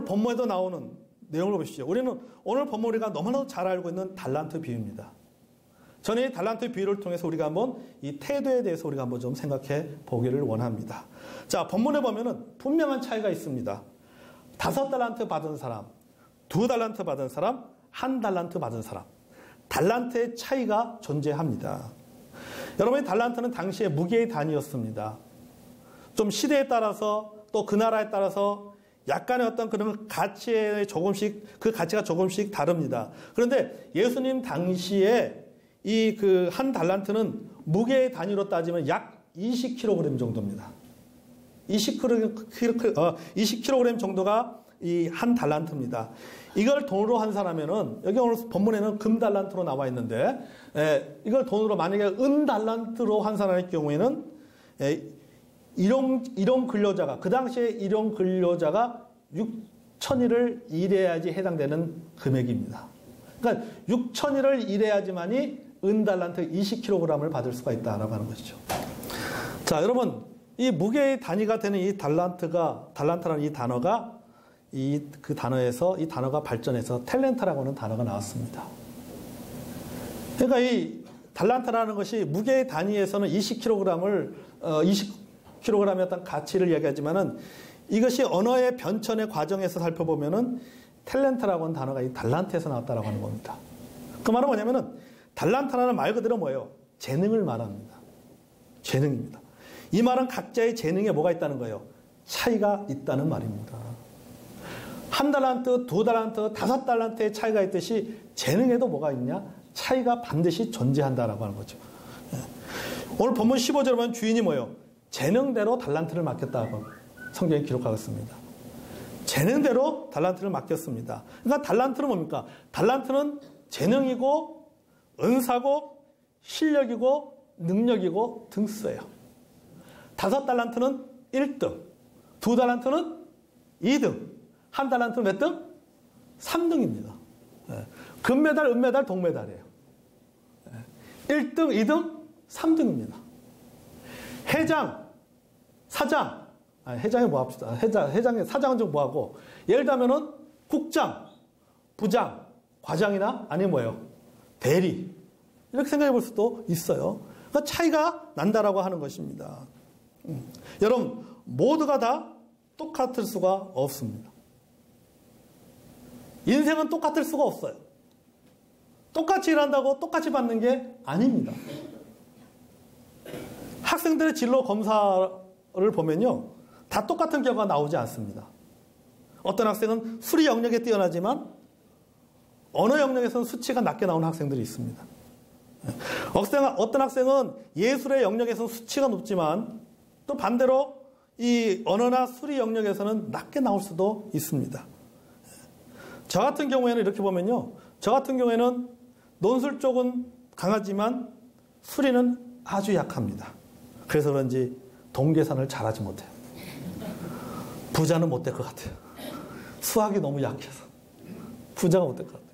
오늘 본문에도 나오는 내용을 보십시오. 우리는 오늘 본문 우리가 너무나도 잘 알고 있는 달란트 비유입니다. 저는 이 달란트 비유를 통해서 우리가 한번 이 태도에 대해서 우리가 한번 좀 생각해 보기를 원합니다. 자, 본문에 보면은 분명한 차이가 있습니다. 5달란트 받은 사람, 2달란트 받은 사람, 1달란트 받은 사람. 달란트의 차이가 존재합니다. 여러분의 달란트는 당시에 무게의 단위였습니다. 좀 시대에 따라서 또 그 나라에 따라서 약간의 어떤 그런 가치에 조금씩, 그 가치가 조금씩 다릅니다. 그런데 예수님 당시에 이 그 한 달란트는 무게의 단위로 따지면 약 20kg 정도입니다. 20kg 정도가 이 한 달란트입니다. 이걸 돈으로 한 사람에는, 여기 오늘 본문에는 금 달란트로 나와 있는데, 이걸 돈으로 만약에 은 달란트로 한 사람의 경우에는, 일용 근로자가, 그 당시에 일용 근로자가 6,000일을 일해야지 해당되는 금액입니다. 그러니까 6,000일을 일해야지만이 은 달란트 20kg을 받을 수가 있다라고 하는 것이죠. 자, 여러분, 이 무게의 단위가 되는 이 달란트라는 이 단어가 그 단어에서 이 단어가 발전해서 탤런트라고 하는 단어가 나왔습니다. 그러니까 이 달란트라는 것이 무게의 단위에서는 20kg의 어떤 가치를 이야기하지만은 이것이 언어의 변천의 과정에서 살펴보면은 탤런트라고 하는 단어가 이 달란트에서 나왔다라고 하는 겁니다. 그 말은 뭐냐면은 달란트라는 말 그대로 뭐예요? 재능을 말합니다. 재능입니다. 이 말은 각자의 재능에 뭐가 있다는 거예요? 차이가 있다는 말입니다. 1달란트, 2달란트, 5달란트의 차이가 있듯이 재능에도 뭐가 있냐? 차이가 반드시 존재한다라고 하는 거죠. 오늘 본문 15절에 보면 주인이 뭐예요? 재능대로 달란트를 맡겼다고 성경에 기록하고 있습니다. 재능대로 달란트를 맡겼습니다. 그러니까 달란트는 뭡니까? 달란트는 재능이고 은사고 실력이고 능력이고 등수예요. 5달란트는 1등, 2달란트는 2등, 1달란트는 몇 등? 3등입니다. 금메달, 은메달, 동메달이에요. 1등, 2등, 3등입니다. 회장, 사장, 회장이 뭐 합시다. 회장의 사장은 좀 뭐하고, 예를 들면은 국장, 부장, 과장이나 아니면 뭐예요? 대리. 이렇게 생각해 볼 수도 있어요. 그러니까 차이가 난다라고 하는 것입니다. 여러분, 모두가 다 똑같을 수가 없습니다. 인생은 똑같을 수가 없어요. 똑같이 일한다고 똑같이 받는 게 아닙니다. 학생들의 진로 검사를 보면요, 다 똑같은 결과가 나오지 않습니다. 어떤 학생은 수리 영역에 뛰어나지만 언어 영역에서는 수치가 낮게 나오는 학생들이 있습니다. 어떤 학생은 예술의 영역에서 수치가 높지만 또 반대로 이 언어나 수리 영역에서는 낮게 나올 수도 있습니다. 저 같은 경우에는 이렇게 보면요, 저 같은 경우에는 논술 쪽은 강하지만 수리는 아주 약합니다. 그래서 그런지 동계산을 잘하지 못해요. 부자는 못 될 것 같아요. 수학이 너무 약해서 부자가 못 될 것 같아요.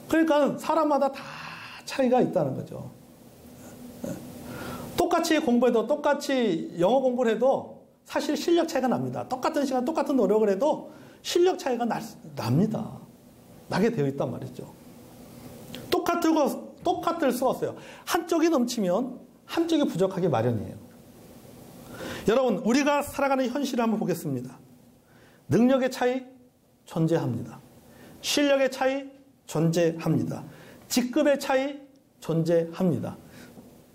그러니까 사람마다 다 차이가 있다는 거죠. 똑같이 공부해도, 똑같이 영어 공부를 해도 사실 실력 차이가 납니다. 똑같은 시간, 똑같은 노력을 해도 실력 차이가 납니다. 나게 되어 있단 말이죠. 똑같을 수가 없어요. 한쪽이 넘치면 한쪽이 부족하기 마련이에요. 여러분, 우리가 살아가는 현실을 한번 보겠습니다. 능력의 차이 존재합니다. 실력의 차이 존재합니다. 직급의 차이 존재합니다.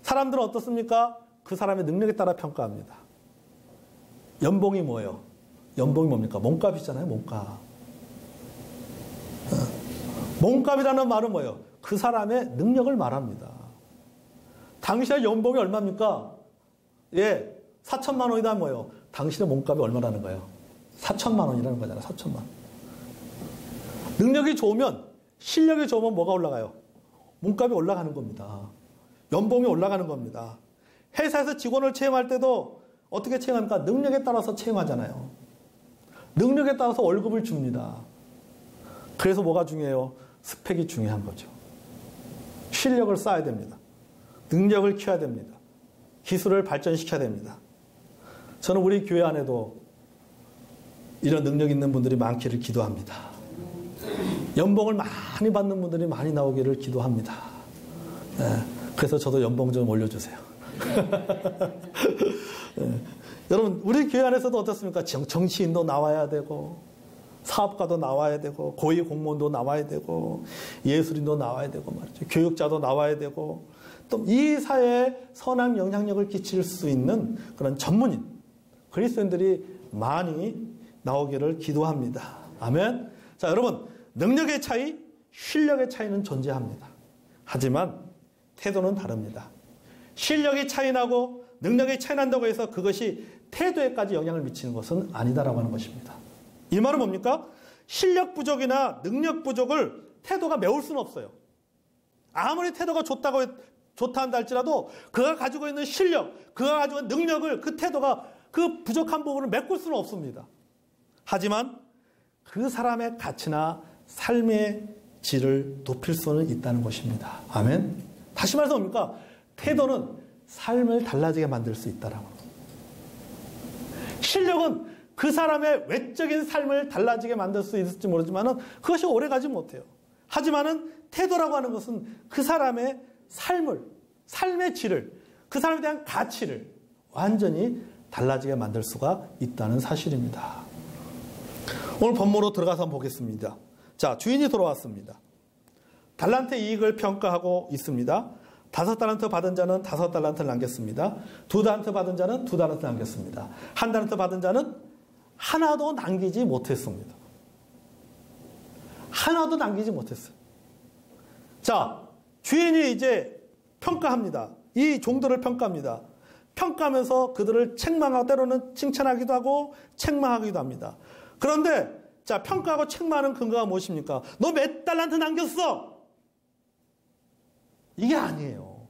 사람들은 어떻습니까? 그 사람의 능력에 따라 평가합니다. 연봉이 뭐예요? 연봉이 뭡니까? 몸값이잖아요, 몸값. 몸값이라는 말은 뭐예요? 그 사람의 능력을 말합니다. 당신의 연봉이 얼마입니까? 예, 4천만 원이다 뭐예요? 당신의 몸값이 얼마라는 거예요? 4천만 원이라는 거잖아요, 4천만 원. 능력이 좋으면, 실력이 좋으면 뭐가 올라가요? 몸값이 올라가는 겁니다. 연봉이 올라가는 겁니다. 회사에서 직원을 채용할 때도 어떻게 채용합니까? 능력에 따라서 채용하잖아요. 능력에 따라서 월급을 줍니다. 그래서 뭐가 중요해요? 스펙이 중요한 거죠. 실력을 쌓아야 됩니다. 능력을 키워야 됩니다. 기술을 발전시켜야 됩니다. 저는 우리 교회 안에도 이런 능력 있는 분들이 많기를 기도합니다. 연봉을 많이 받는 분들이 많이 나오기를 기도합니다. 네, 그래서 저도 연봉 좀 올려주세요. 네, 여러분 우리 교회 안에서도 어떻습니까? 정치인도 나와야 되고 사업가도 나와야 되고 고위 공무원도 나와야 되고 예술인도 나와야 되고 말이죠. 교육자도 나와야 되고 또 이 사회에 선한 영향력을 끼칠 수 있는 그런 전문인 그리스도인들이 많이 나오기를 기도합니다. 아멘. 자, 여러분 능력의 차이, 실력의 차이는 존재합니다. 하지만 태도는 다릅니다. 실력이 차이 나고 능력이 차이 난다고 해서 그것이 태도에까지 영향을 미치는 것은 아니다라고 하는 것입니다. 이 말은 뭡니까? 실력 부족이나 능력 부족을 태도가 메울 수는 없어요. 아무리 태도가 좋다 한다 할지라도 그가 가지고 있는 실력, 그가 가지고 있는 능력을 그 태도가 그 부족한 부분을 메꿀 수는 없습니다. 하지만 그 사람의 가치나 삶의 질을 높일 수는 있다는 것입니다. 아멘. 다시 말해서 뭡니까? 태도는 삶을 달라지게 만들 수 있다라고. 실력은 그 사람의 외적인 삶을 달라지게 만들 수 있을지 모르지만은 그것이 오래가지 못해요. 하지만은 태도라고 하는 것은 그 사람의 삶의 질을, 그 사람에 대한 가치를 완전히 달라지게 만들 수가 있다는 사실입니다. 오늘 본문으로 들어가서 한번 보겠습니다. 자, 주인이 돌아왔습니다. 달란트 이익을 평가하고 있습니다. 5달란트 받은 자는 5달란트를 남겼습니다. 2달란트 받은 자는 2달란트 남겼습니다. 1달란트 받은 자는 하나도 남기지 못했습니다. 하나도 남기지 못했어요. 자, 주인이 이제 평가합니다. 이 종들을 평가합니다. 평가하면서 그들을 책망하고 때로는 칭찬하기도 하고 책망하기도 합니다. 그런데 자, 평가하고 책망하는 근거가 무엇입니까? 너 몇 달란트 남겼어? 이게 아니에요.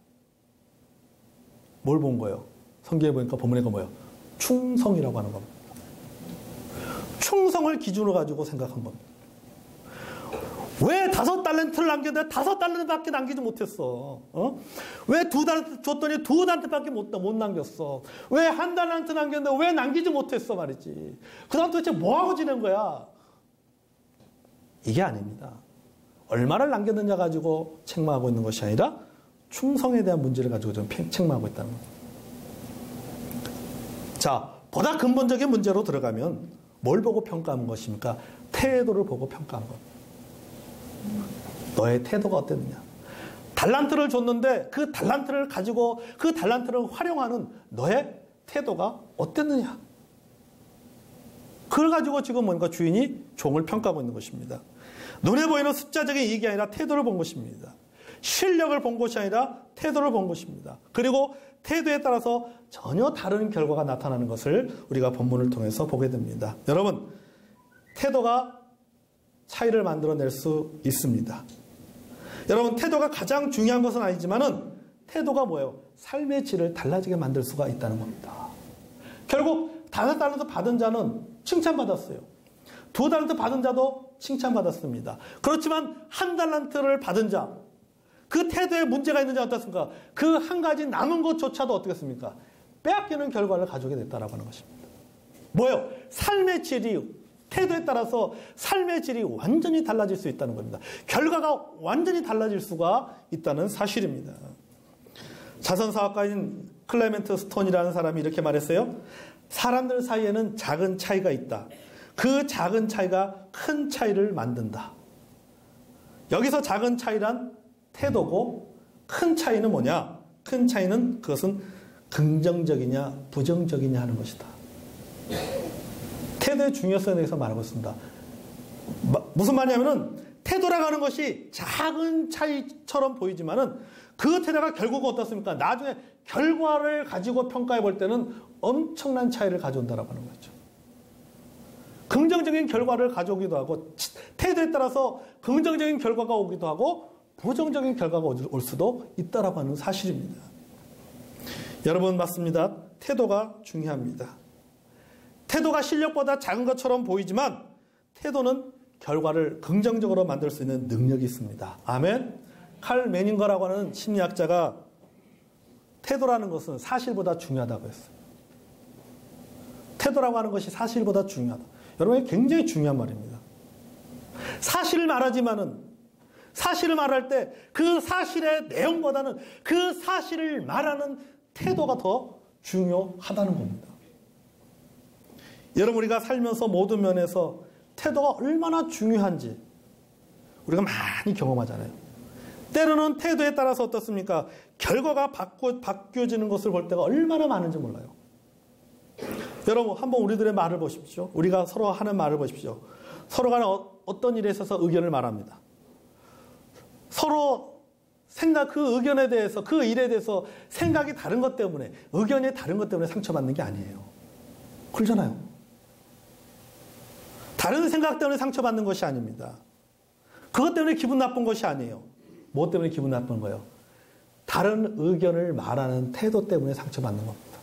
뭘 본 거예요? 성경에 보니까 본문에 뭐예요? 충성이라고 하는 겁니다. 충성을 기준으로 가지고 생각한 겁니다. 왜 5달란트를 남겼는데 5달란트밖에 남기지 못했어? 왜 2달란트 줬더니 2달란트밖에 못 남겼어? 왜 1달란트 남겼는데 왜 남기지 못했어 말이지? 그 다음 도대체 뭐하고 지낸 거야? 이게 아닙니다. 얼마를 남겼느냐 가지고 책망하고 있는 것이 아니라 충성에 대한 문제를 가지고 좀 책망하고 있다는 겁니다. 자, 보다 근본적인 문제로 들어가면 뭘 보고 평가한 것입니까? 태도를 보고 평가한 겁니다. 너의 태도가 어땠느냐? 달란트를 줬는데 그 달란트를 가지고 그 달란트를 활용하는 너의 태도가 어땠느냐? 그걸 가지고 지금 뭔가 주인이 종을 평가하고 있는 것입니다. 눈에 보이는 숫자적인 이익이 아니라 태도를 본 것입니다. 실력을 본 것이 아니라 태도를 본 것입니다. 그리고 태도에 따라서 전혀 다른 결과가 나타나는 것을 우리가 본문을 통해서 보게 됩니다. 여러분, 태도가 차이를 만들어낼 수 있습니다. 여러분, 태도가 가장 중요한 것은 아니지만은 태도가 뭐예요? 삶의 질을 달라지게 만들 수가 있다는 겁니다. 결국 5달란트 받은 자는 칭찬받았어요. 2달란트 받은 자도 칭찬받았습니다. 그렇지만 1달란트를 받은 자, 그 태도에 문제가 있는지 어떻습니까? 그 한 가지 남은 것조차도 어떻겠습니까? 빼앗기는 결과를 가져오게 됐다라고 하는 것입니다. 뭐예요? 삶의 질이 태도에 따라서 삶의 질이 완전히 달라질 수 있다는 겁니다. 결과가 완전히 달라질 수가 있다는 사실입니다. 자선사업가인 클레멘트 스톤이라는 사람이 이렇게 말했어요. 사람들 사이에는 작은 차이가 있다. 그 작은 차이가 큰 차이를 만든다. 여기서 작은 차이란 태도고 큰 차이는 뭐냐? 큰 차이는 그것은 긍정적이냐 부정적이냐 하는 것이다. 태도의 중요성에 대해서 말하고 있습니다. 무슨 말이냐면은 태도라고 하는 것이 작은 차이처럼 보이지만은 그 태도가 결국은 어떻습니까? 나중에 결과를 가지고 평가해 볼 때는 엄청난 차이를 가져온다라고 하는 거죠. 긍정적인 결과를 가져오기도 하고 태도에 따라서 긍정적인 결과가 오기도 하고 부정적인 결과가 올 수도 있다라고 하는 사실입니다. 여러분 맞습니다. 태도가 중요합니다. 태도가 실력보다 작은 것처럼 보이지만 태도는 결과를 긍정적으로 만들 수 있는 능력이 있습니다. 아멘. 칼 메닝거라고 하는 심리학자가 태도라는 것은 사실보다 중요하다고 했어요. 태도라고 하는 것이 사실보다 중요하다. 여러분, 굉장히 중요한 말입니다. 사실을 말하지만은, 사실을 말할 때 그 사실의 내용보다는 그 사실을 말하는 태도가 더 중요하다는 겁니다. 여러분, 우리가 살면서 모든 면에서 태도가 얼마나 중요한지 우리가 많이 경험하잖아요. 때로는 태도에 따라서 어떻습니까? 결과가 바뀌어지는 것을 볼 때가 얼마나 많은지 몰라요. 여러분, 한번 우리들의 말을 보십시오. 우리가 서로 하는 말을 보십시오. 서로가 어떤 일에 있어서 의견을 말합니다. 서로 그 의견에 대해서, 그 일에 대해서 생각이 다른 것 때문에, 의견이 다른 것 때문에 상처받는 게 아니에요. 그렇잖아요. 다른 생각 때문에 상처받는 것이 아닙니다. 그것 때문에 기분 나쁜 것이 아니에요. 뭐 때문에 기분 나쁜 거예요? 다른 의견을 말하는 태도 때문에 상처받는 겁니다.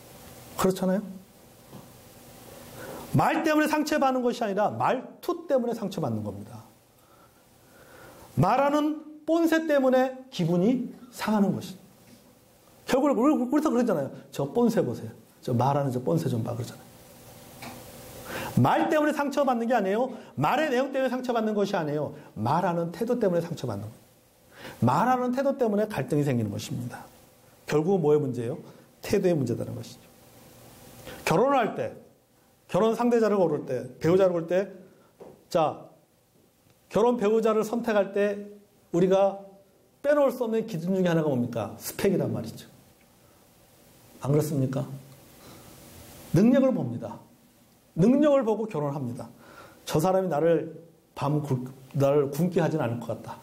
그렇잖아요? 말 때문에 상처받는 것이 아니라 말투 때문에 상처받는 겁니다. 말하는 본세 때문에 기분이 상하는 것입니다. 결국 우리도 그러잖아요. 저 본세 보세요. 저 말하는 저 본세 좀 봐 그러잖아요. 말 때문에 상처받는 게 아니에요. 말의 내용 때문에 상처받는 것이 아니에요. 말하는 태도 때문에 상처받는 거예요. 말하는 태도 때문에 갈등이 생기는 것입니다. 결국은 뭐의 문제예요? 태도의 문제라는 것이죠. 결혼을 할 때, 결혼 상대자를 고를 때, 배우자를 고를 때, 자, 결혼 배우자를 선택할 때 우리가 빼놓을 수 없는 기준 중에 하나가 뭡니까? 스펙이란 말이죠. 안 그렇습니까? 능력을 봅니다. 능력을 보고 결혼을 합니다. 저 사람이 나를 굶게 하진 않을 것 같다.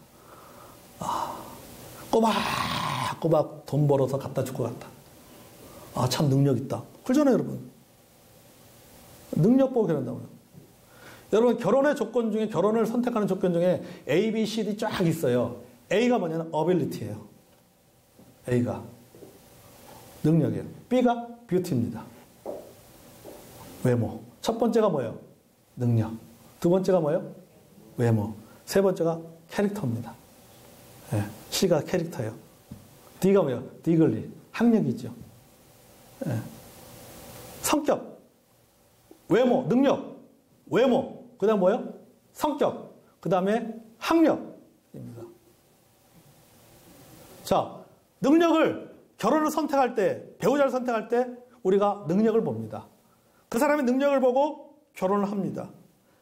꼬박꼬박 돈 벌어서 갖다 줄 것 같다. 참 능력 있다. 그러잖아요, 여러분. 능력 보고 결혼한다고요. 여러분, 결혼의 조건 중에, 결혼을 선택하는 조건 중에 A, B, C, D 쫙 있어요. A가 뭐냐면 ability예요. A가 능력이에요. B가 beauty입니다. 외모. 첫 번째가 뭐예요? 능력. 두 번째가 뭐예요? 외모. 세 번째가 캐릭터입니다. 네, C가 캐릭터예요. D가 뭐예요? 디글리. 학력이죠. 네. 성격. 외모, 능력, 외모. 그 다음 뭐예요? 성격. 그 다음에 학력입니다. 자, 능력을, 결혼을 선택할 때, 배우자를 선택할 때 우리가 능력을 봅니다. 그 사람의 능력을 보고 결혼을 합니다.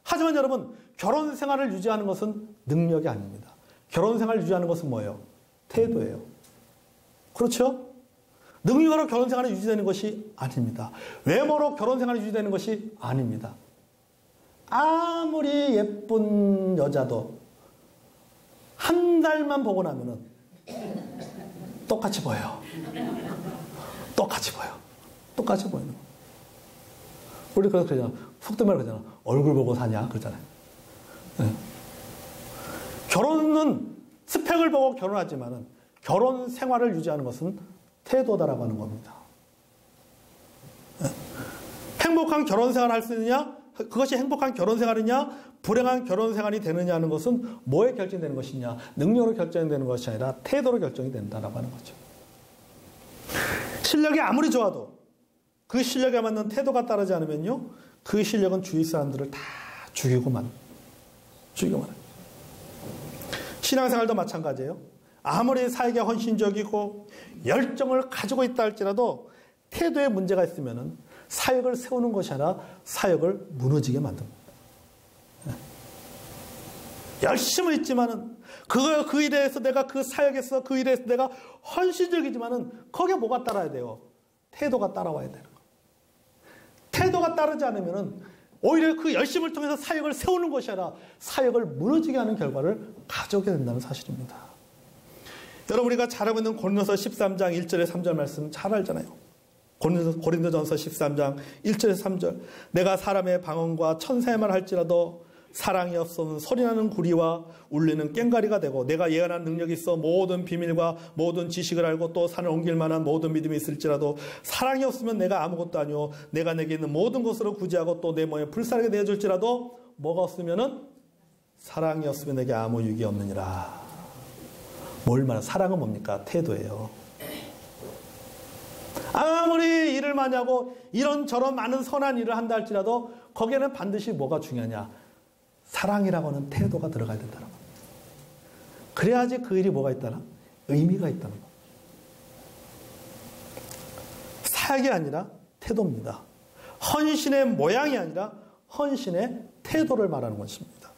하지만 여러분, 결혼 생활을 유지하는 것은 능력이 아닙니다. 결혼 생활을 유지하는 것은 뭐예요? 태도예요. 그렇죠? 능력으로 결혼 생활이 유지되는 것이 아닙니다. 외모로 결혼 생활이 유지되는 것이 아닙니다. 아무리 예쁜 여자도 한 달만 보고 나면은 똑같이 보여요. 똑같이 보여. 똑같이 보이는 거. 우리 그래서 그러잖아. 속된 말로 그러잖아. 얼굴 보고 사냐? 그러잖아요. 네. 결혼은 스펙을 보고 결혼하지만은 결혼 생활을 유지하는 것은 태도다라고 하는 겁니다. 네. 행복한 결혼 생활을 할 수 있느냐? 그것이 행복한 결혼 생활이냐? 불행한 결혼 생활이 되느냐 하는 것은 뭐에 결정되는 것이냐? 능력으로 결정되는 것이 아니라 태도로 결정이 된다라고 하는 거죠. 실력이 아무리 좋아도 그 실력에 맞는 태도가 따르지 않으면요, 그 실력은 주위 사람들을 다 죽이고만 해요. 신앙생활도 마찬가지예요. 아무리 사역에 헌신적이고 열정을 가지고 있다 할지라도 태도에 문제가 있으면 사역을 세우는 것이 아니라 사역을 무너지게 만듭니다. 열심히 있지만은 그 일에 대해서 내가 그 사역에서 그 일에 대해서 내가 헌신적이지만은 거기에 뭐가 따라야 돼요? 태도가 따라와야 되는 거예요. 태도가 따르지 않으면은 오히려 그 열심을 통해서 사역을 세우는 것이 아니라 사역을 무너지게 하는 결과를 가져오게 된다는 사실입니다. 여러분, 우리가 잘 알고 있는 고린도서 13장 1절에 3절 말씀 잘 알잖아요. 고린도전서 13장 1절에 3절. 내가 사람의 방언과 천사의 말 할지라도 사랑이 없어는 소리나는 구리와 울리는 꽹과리가 되고, 내가 예언한 능력이 있어 모든 비밀과 모든 지식을 알고 또 산을 옮길 만한 모든 믿음이 있을지라도 사랑이 없으면 내가 아무것도 아니오. 내가 내게 있는 모든 것으로 구제하고 또 내 몸에 불사르게 내어줄지라도 뭐가 없으면은 사랑이 없으면 내게 아무 유익이 없느니라. 뭘 말하는? 사랑은 뭡니까? 태도예요. 아무리 일을 많이 하고 이런저런 많은 선한 일을 한다 할지라도 거기에는 반드시 뭐가 중요하냐? 사랑이라고 하는 태도가 들어가야 된다는 겁니다. 그래야지 그 일이 뭐가 있다나? 의미가 있다는 겁니다. 사역이 아니라 태도입니다. 헌신의 모양이 아니라 헌신의 태도를 말하는 것입니다.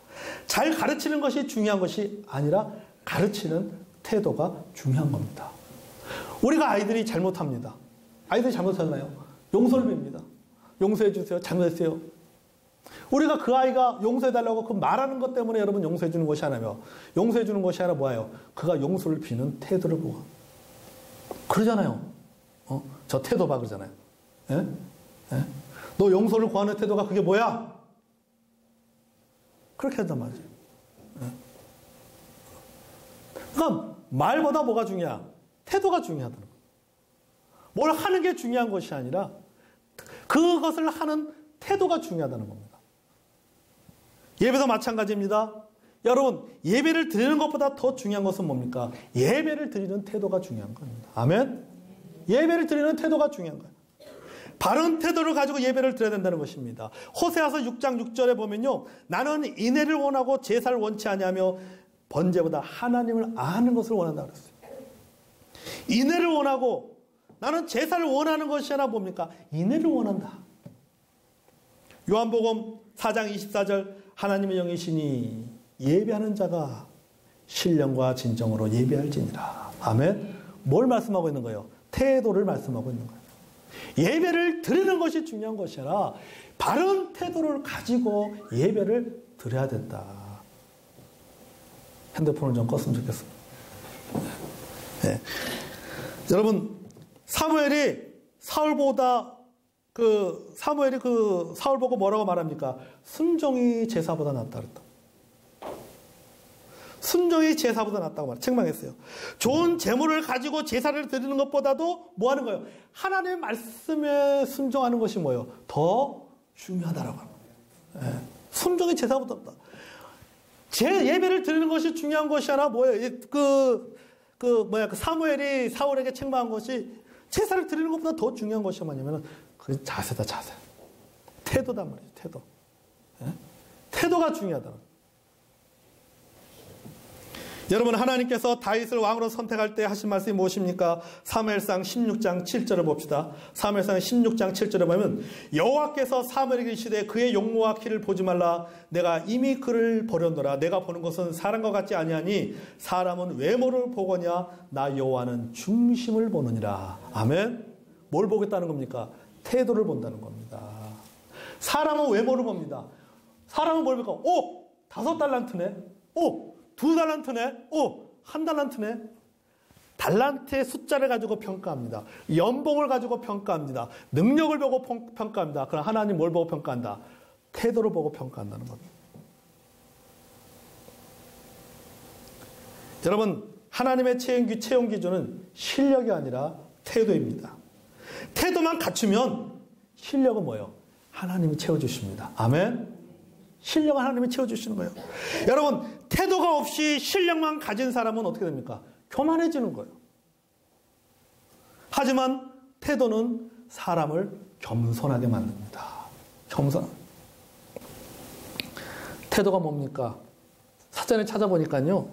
잘 가르치는 것이 중요한 것이 아니라 가르치는 태도가 중요한 겁니다. 우리가 아이들이 잘못합니다. 아이들이 잘못하잖아요. 용서를 빕니다. 용서해 주세요. 잘못했어요. 우리가 그 아이가 용서해달라고 그 말하는 것 때문에 여러분 용서해 주는 것이 아니며 용서해 주는 것이 아니라 뭐예요? 그가 용서를 비는 태도를 보고 그러잖아요. 저 태도 봐 그러잖아요. 예? 예? 너 용서를 구하는 태도가 그게 뭐야? 그렇게 한단 말이죠. 예? 그러니까 말보다 뭐가 중요해? 태도가 중요하다는 거예요. 뭘 하는 게 중요한 것이 아니라 그것을 하는 태도가 중요하다는 겁니다. 예배도 마찬가지입니다. 여러분, 예배를 드리는 것보다 더 중요한 것은 뭡니까? 예배를 드리는 태도가 중요한 겁니다. 아멘? 예배를 드리는 태도가 중요한 거예요. 바른 태도를 가지고 예배를 드려야 된다는 것입니다. 호세아서 6장 6절에 보면요. 나는 인애를 원하고 제사를 원치 아니하며 번제보다 하나님을 아는 것을 원한다 그랬어요. 인애를 원하고 나는 제사를 원하는 것이 아니라 뭡니까? 인애를 원한다. 요한복음 4장 24절 하나님의 영이시니 예배하는 자가 신령과 진정으로 예배할지니라. 아멘. 뭘 말씀하고 있는 거예요? 태도를 말씀하고 있는 거예요. 예배를 드리는 것이 중요한 것이 아니라 바른 태도를 가지고 예배를 드려야 된다. 핸드폰을 좀 껐으면 좋겠습니다. 네. 여러분, 사무엘이 사울 보고 뭐라고 말합니까? 순종이 제사보다 낫다 그랬다. 순종이 제사보다 낫다고 책망했어요. 좋은 재물을 가지고 제사를 드리는 것보다도 뭐 하는 거예요? 하나님의 말씀에 순종하는 것이 뭐예요? 더 중요하다라고 하는 거예요. 예. 순종이 제사보다 낫다. 제 예배를 드리는 것이 중요한 것이 아니라 뭐예요? 사무엘이 사울에게 책망한 것이 제사를 드리는 것보다 더 중요한 것이 뭐냐면 그 자세다, 자세. 태도단 말이죠, 태도. 예? 태도가 중요하다. 여러분, 하나님께서 다윗을 왕으로 선택할 때 하신 말씀이 무엇입니까? 사무엘상 16장 7절을 봅시다. 사무엘상 16장 7절에 보면 여호와께서 사무엘에게 이르시되 그의 용모와 키를 보지 말라. 내가 이미 그를 버렸노라. 내가 보는 것은 사람과 같지 아니하니 사람은 외모를 보거냐 나 여호와는 중심을 보느니라. 아멘. 뭘 보겠다는 겁니까? 태도를 본다는 겁니다. 사람은 외모를 봅니다. 사람은 뭘 볼까? 5달란트네. 2달란트네. 1달란트네. 달란트의 숫자를 가지고 평가합니다. 연봉을 가지고 평가합니다. 능력을 보고 평가합니다. 그럼 하나님 뭘 보고 평가한다? 태도를 보고 평가한다는 겁니다. 여러분, 하나님의 채용 기준은 실력이 아니라 태도입니다. 태도만 갖추면 실력은 뭐예요? 하나님이 채워주십니다. 아멘. 실력은 하나님이 채워주시는 거예요. 여러분, 태도가 없이 실력만 가진 사람은 어떻게 됩니까? 교만해지는 거예요. 하지만 태도는 사람을 겸손하게 만듭니다. 겸손. 태도가 뭡니까? 사전에 찾아보니까요.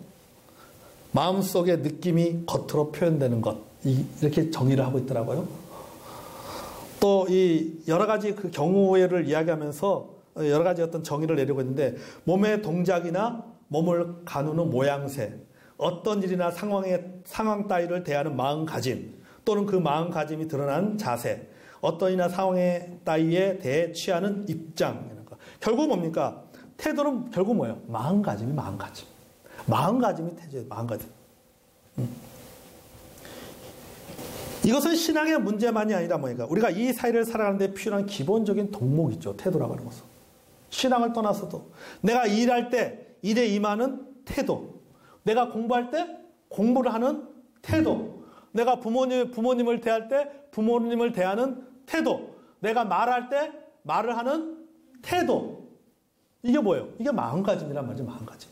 마음속의 느낌이 겉으로 표현되는 것. 이렇게 정의를 하고 있더라고요. 또 이 여러 가지 그 경우를 이야기하면서 여러 가지 어떤 정의를 내리고 있는데 몸의 동작이나 몸을 가누는 모양새, 어떤 일이나 상황 따위를 대하는 마음가짐 또는 그 마음가짐이 드러난 자세, 어떤 일이나 상황에 따위에 대해 취하는 입장. 결국 뭡니까? 태도는 결국 뭐예요? 마음가짐이 마음가짐. 마음가짐이 태도예요. 마음가짐. 이것은 신앙의 문제만이 아니라 뭐니까 우리가 이 사회를 살아가는 데 필요한 기본적인 덕목이죠. 태도라고 하는 것은. 신앙을 떠나서도 내가 일할 때 일에 임하는 태도, 내가 공부할 때 공부를 하는 태도, 내가 부모님을 대할 때 부모님을 대하는 태도, 내가 말할 때 말을 하는 태도. 이게 뭐예요? 이게 마음가짐이란 말이죠. 마음가짐.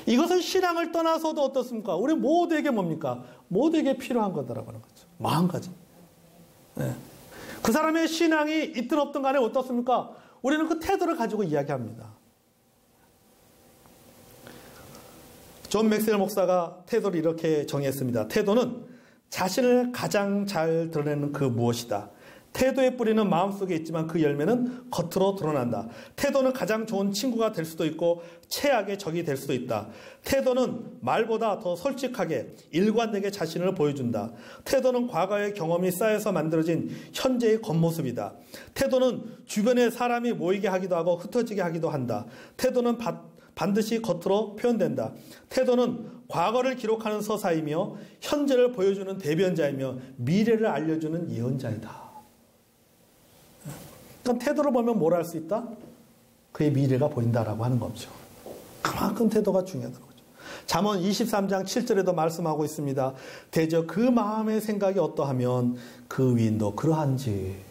이것은 신앙을 떠나서도 어떻습니까? 우리 모두에게 뭡니까? 모두에게 필요한 거다라고 하는 거죠. 마음가짐. 네. 그 사람의 신앙이 있든 없든 간에 어떻습니까? 우리는 그 태도를 가지고 이야기합니다. 존 맥스웰 목사가 태도를 이렇게 정의했습니다. 태도는 자신을 가장 잘 드러내는 그 무엇이다. 태도의 뿌리는 마음속에 있지만 그 열매는 겉으로 드러난다. 태도는 가장 좋은 친구가 될 수도 있고 최악의 적이 될 수도 있다. 태도는 말보다 더 솔직하게 일관되게 자신을 보여준다. 태도는 과거의 경험이 쌓여서 만들어진 현재의 겉모습이다. 태도는 주변에 사람이 모이게 하기도 하고 흩어지게 하기도 한다. 태도는 반드시 겉으로 표현된다. 태도는 과거를 기록하는 서사이며 현재를 보여주는 대변자이며 미래를 알려주는 예언자이다. 그러니까 태도를 보면 뭘 알 수 있다? 그의 미래가 보인다라고 하는 거죠. 그만큼 태도가 중요하다는 거죠. 잠언 23장 7절에도 말씀하고 있습니다. 대저 그 마음의 생각이 어떠하면 그 위인도 그러한지.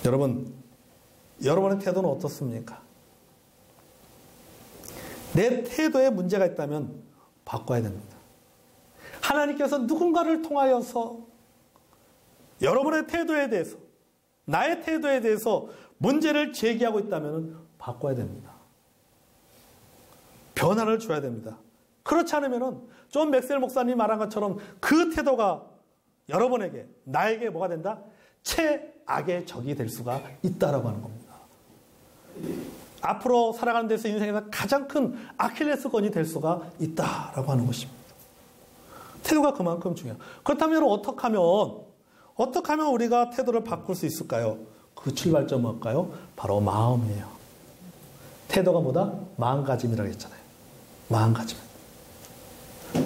여러분의 태도는 어떻습니까? 내 태도에 문제가 있다면 바꿔야 됩니다. 하나님께서 누군가를 통하여서 여러분의 태도에 대해서, 나의 태도에 대해서 문제를 제기하고 있다면 바꿔야 됩니다. 변화를 줘야 됩니다. 그렇지 않으면 존 맥스웰 목사님 말한 것처럼 그 태도가 여러분에게, 나에게 뭐가 된다? 최악의 적이 될 수가 있다라고 하는 겁니다. 앞으로 살아가는 데서 인생에서 가장 큰 아킬레스건이 될 수가 있다라고 하는 것입니다. 태도가 그만큼 중요해요. 그렇다면 어떻게 하면 우리가 태도를 바꿀 수 있을까요? 그 출발점은 뭘까요? 바로 마음이에요. 태도가 뭐다? 마음가짐이라고 했잖아요. 마음가짐.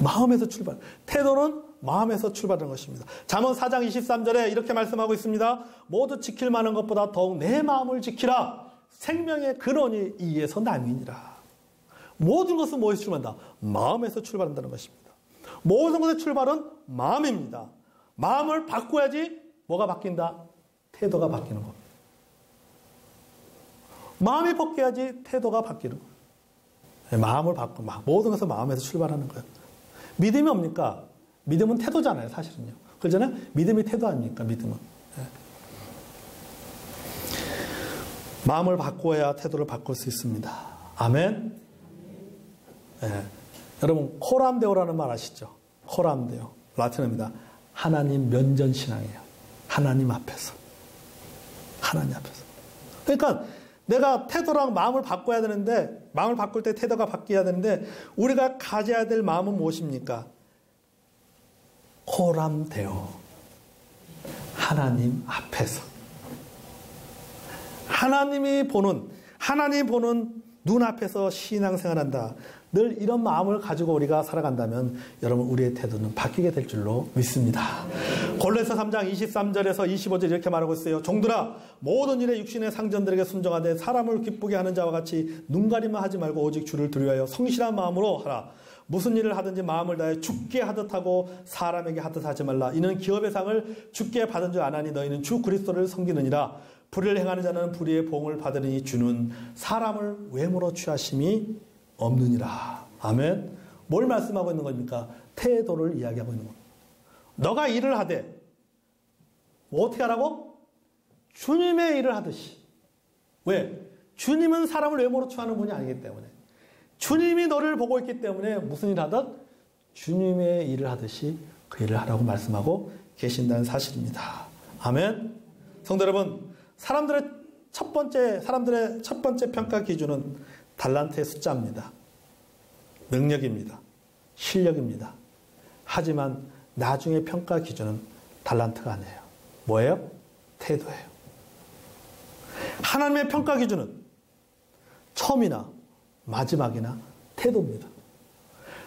마음에서 출발. 태도는 마음에서 출발하는 것입니다. 잠언 4장 23절에 이렇게 말씀하고 있습니다. 모두 지킬 만한 것보다 더욱 내 마음을 지키라. 생명의 근원이 이에서 남이니라. 모든 것은 뭐에서 출발한다? 마음에서 출발한다는 것입니다. 모든 것의 출발은 마음입니다. 마음을 바꿔야지 뭐가 바뀐다? 태도가 바뀌는 겁니다. 마음이 바뀌어야지 태도가 바뀌는 거예요. 마음을 바꾸고 모든 것은 마음에서 출발하는 거예요. 믿음이 뭡니까? 믿음은 태도잖아요, 사실은요. 그렇잖아요? 믿음이 태도 아닙니까? 믿음은. 마음을 바꿔야 태도를 바꿀 수 있습니다. 아멘. 여러분 코람데오라는 말 아시죠? 코람데오 라틴어입니다. 하나님 면전신앙이에요. 하나님 앞에서. 그러니까 내가 태도랑 마음을 바꿔야 되는데, 마음을 바꿀 때 태도가 바뀌어야 되는데, 우리가 가져야 될 마음은 무엇입니까? 코람데오. 하나님 앞에서. 하나님 보는 눈앞에서 신앙생활한다. 늘 이런 마음을 가지고 우리가 살아간다면 여러분 우리의 태도는 바뀌게 될 줄로 믿습니다. 골로새 3장 23절에서 25절 이렇게 말하고 있어요. 종들아 모든 일에 육신의 상전들에게 순종하되 사람을 기쁘게 하는 자와 같이 눈가림만 하지 말고 오직 주를 두려워하여 성실한 마음으로 하라. 무슨 일을 하든지 마음을 다해 주께 하듯 하고 사람에게 하듯 하지 말라. 이는 기업의 상을 주께 받은 줄 아나니 너희는 주 그리스도를 섬기느니라. 불의를 행하는 자는 불의의 보응을 받으니 주는 사람을 외모로 취하심이 없느니라. 아멘. 뭘 말씀하고 있는 겁니까? 태도를 이야기하고 있는 겁니다. 너가 일을 하되 뭐 어떻게 하라고? 주님의 일을 하듯이. 왜? 주님은 사람을 외모로 취하는 분이 아니기 때문에, 주님이 너를 보고 있기 때문에 무슨 일을 하든 주님의 일을 하듯이 그 일을 하라고 말씀하고 계신다는 사실입니다. 아멘. 성도 여러분, 사람들의 첫 번째 평가 기준은 달란트의 숫자입니다. 능력입니다. 실력입니다. 하지만 나중에 평가 기준은 달란트가 아니에요. 뭐예요? 태도예요. 하나님의 평가 기준은 처음이나 마지막이나 태도입니다.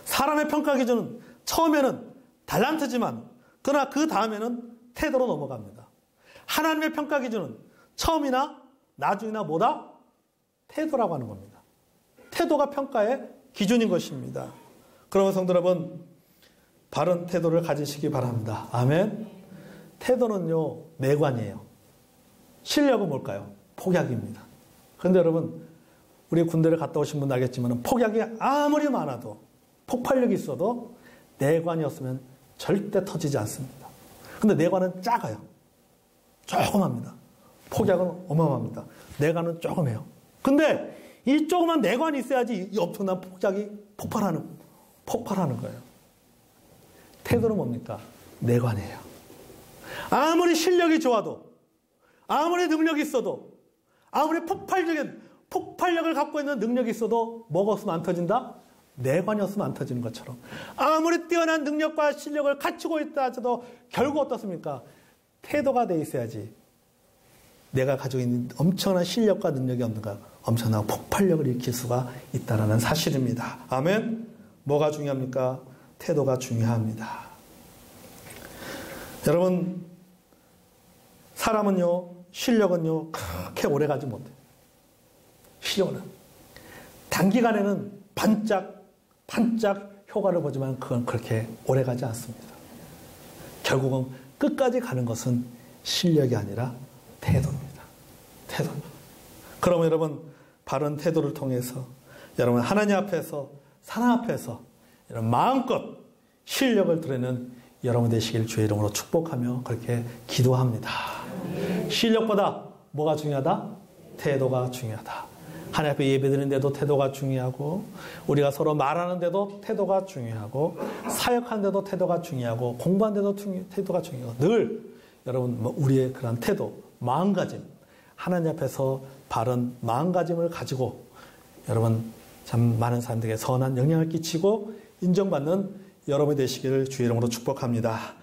사람의 평가 기준은 처음에는 달란트지만 그러나 그 다음에는 태도로 넘어갑니다. 하나님의 평가 기준은 처음이나 나중이나 뭐다? 태도라고 하는 겁니다. 태도가 평가의 기준인 것입니다. 그러면 성도 여러분, 바른 태도를 가지시기 바랍니다. 아멘. 태도는요, 내관이에요. 실력은 뭘까요? 폭약입니다. 그런데 여러분, 우리 군대를 갔다 오신 분은 알겠지만 폭약이 아무리 많아도, 폭발력이 있어도 내관이었으면 절대 터지지 않습니다. 근데 내관은 작아요. 조그맣니다. 폭약은 어마어마합니다. 내관은 조금해요. 근데 이 조그만 내관이 있어야지 이 엄청난 폭약이 폭발하는 거예요. 태도는 뭡니까? 내관이에요. 아무리 실력이 좋아도, 아무리 능력이 있어도, 아무리 폭발력을 갖고 있는 능력이 있어도 뭐가 없으면 안 터진다? 내관이 없으면 안 터지는 것처럼 아무리 뛰어난 능력과 실력을 갖추고 있다 하더라도 결국 어떻습니까? 태도가 돼 있어야지 내가 가지고 있는 엄청난 실력과 능력이 없는가? 엄청난 폭발력을 일으킬 수가 있다는 사실입니다. 아멘? 뭐가 중요합니까? 태도가 중요합니다. 여러분, 사람은요, 실력은요, 그렇게 오래가지 못해요. 실력은 단기간에는 반짝 효과를 보지만 그건 그렇게 오래가지 않습니다. 결국은 끝까지 가는 것은 실력이 아니라 태도입니다. 태도입니다. 그러면 여러분, 바른 태도를 통해서 여러분 하나님 앞에서, 사람 앞에서 여러분 마음껏 실력을 드리는 여러분 되시길 주의 이름으로 축복하며 그렇게 기도합니다. 실력보다 뭐가 중요하다? 태도가 중요하다. 하나님 앞에 예배드리는데도 태도가 중요하고, 우리가 서로 말하는데도 태도가 중요하고, 사역하는데도 태도가 중요하고, 공부하는데도 태도가 중요하고, 늘 여러분 우리의 그런 태도, 마음가짐, 하나님 앞에서 바른 마음가짐을 가지고 여러분 참 많은 사람들에게 선한 영향을 끼치고 인정받는 여러분이 되시기를 주의 이름으로 축복합니다.